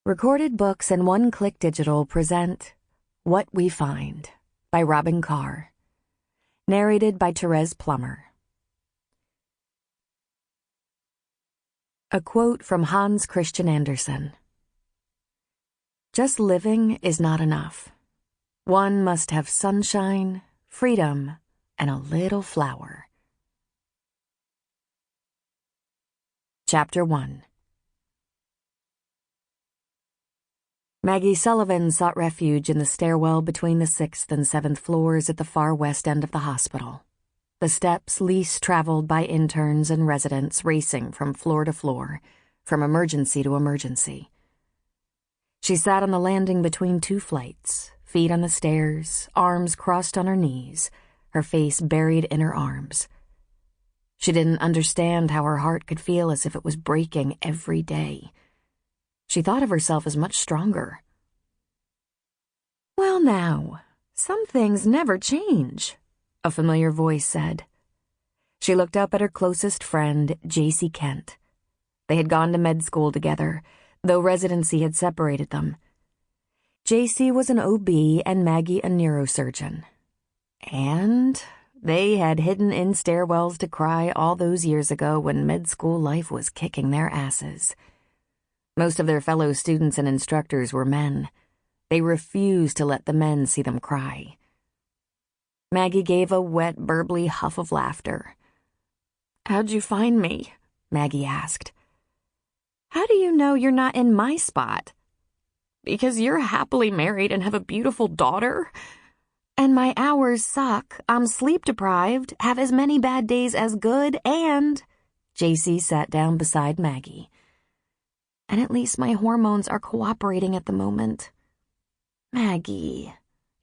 Recorded Books and One Click Digital present What We Find by Robyn Carr. Narrated by Thérèse Plummer. A quote from Hans Christian Andersen. Just living is not enough. One must have sunshine, freedom, and a little flower. Chapter 1. Maggie Sullivan sought refuge in the stairwell between the 6th and 7th floors at the far west end of the hospital, the steps least traveled by interns and residents racing from floor to floor, from emergency to emergency. She sat on the landing between two flights, feet on the stairs, arms crossed on her knees, her face buried in her arms. She didn't understand how her heart could feel as if it was breaking every day. She thought of herself as much stronger. "Well now, some things never change," a familiar voice said. She looked up at her closest friend, J.C. Kent. They had gone to med school together, though residency had separated them. J.C. was an OB and Maggie a neurosurgeon. And they had hidden in stairwells to cry all those years ago when med school life was kicking their asses. Most of their fellow students and instructors were men. They refused to let the men see them cry. Maggie gave a wet, burbly huff of laughter. "How'd you find me?" Maggie asked. "How do you know you're not in my spot?" "Because you're happily married and have a beautiful daughter. And my hours suck. I'm sleep-deprived, have as many bad days as good, and..." JC sat down beside Maggie. "And at least my hormones are cooperating at the moment." "Maggie,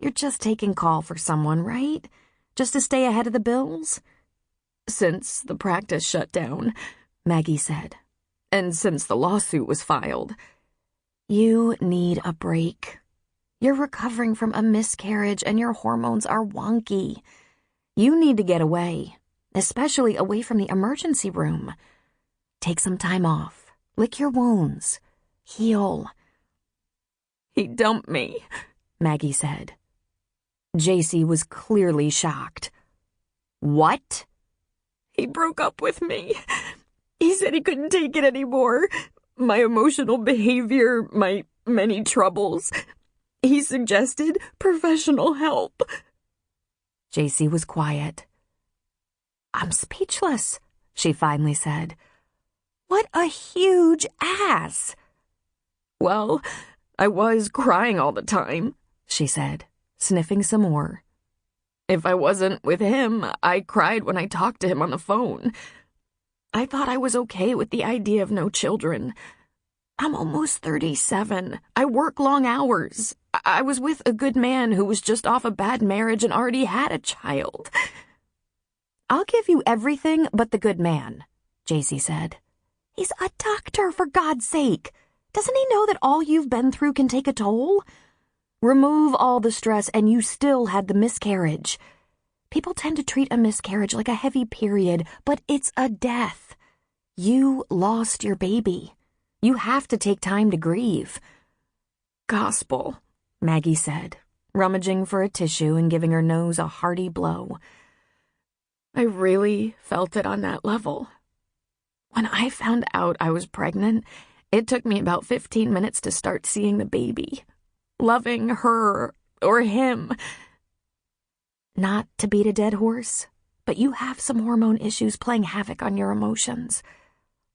you're just taking call for someone, right? Just to stay ahead of the bills?" "Since the practice shut down," Maggie said. "And since the lawsuit was filed." "You need a break. You're recovering from a miscarriage and your hormones are wonky. You need to get away, especially away from the emergency room. Take some time off. Lick your wounds. Heal." "He dumped me," Maggie said. JC was clearly shocked. "What?" "He broke up with me. He said he couldn't take it anymore. My emotional behavior, my many troubles. He suggested professional help." JC was quiet. "I'm speechless," she finally said. "What a huge ass!" "Well, I was crying all the time," she said, sniffing some more. "If I wasn't with him, I cried when I talked to him on the phone. I thought I was okay with the idea of no children. I'm almost 37. I work long hours. I was with a good man who was just off a bad marriage and already had a child." "I'll give you everything but the good man," JC said. "He's a doctor, for God's sake. Doesn't he know that all you've been through can take a toll? Remove all the stress and you still had the miscarriage. People tend to treat a miscarriage like a heavy period, but it's a death. You lost your baby. You have to take time to grieve." "Gospel," Maggie said, rummaging for a tissue and giving her nose a hearty blow. "I really felt it on that level. When I found out I was pregnant, it took me about 15 minutes to start seeing the baby, loving her or him." Not to beat a dead horse, but you have some hormone issues playing havoc on your emotions.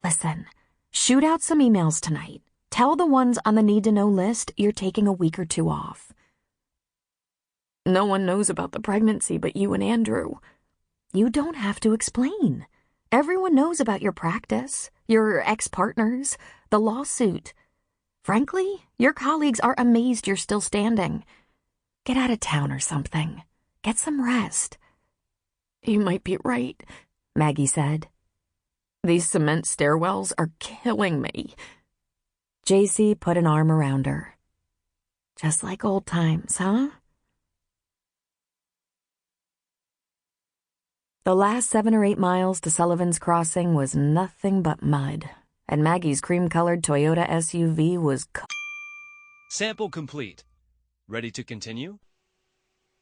Listen, shoot out some emails tonight. Tell the ones on the need-to-know list you're taking a week or two off. "No one knows about the pregnancy but you and Andrew." "You don't have to explain. Everyone knows about your practice, your ex-partners, the lawsuit. Frankly, your colleagues are amazed you're still standing. Get out of town or something. Get some rest." "You might be right," Maggie said. "These cement stairwells are killing me." JC put an arm around her. "Just like old times, huh?" The last 7 or 8 miles to Sullivan's Crossing was nothing but mud, and Maggie's cream-colored Toyota SUV was Sample complete. Ready to continue?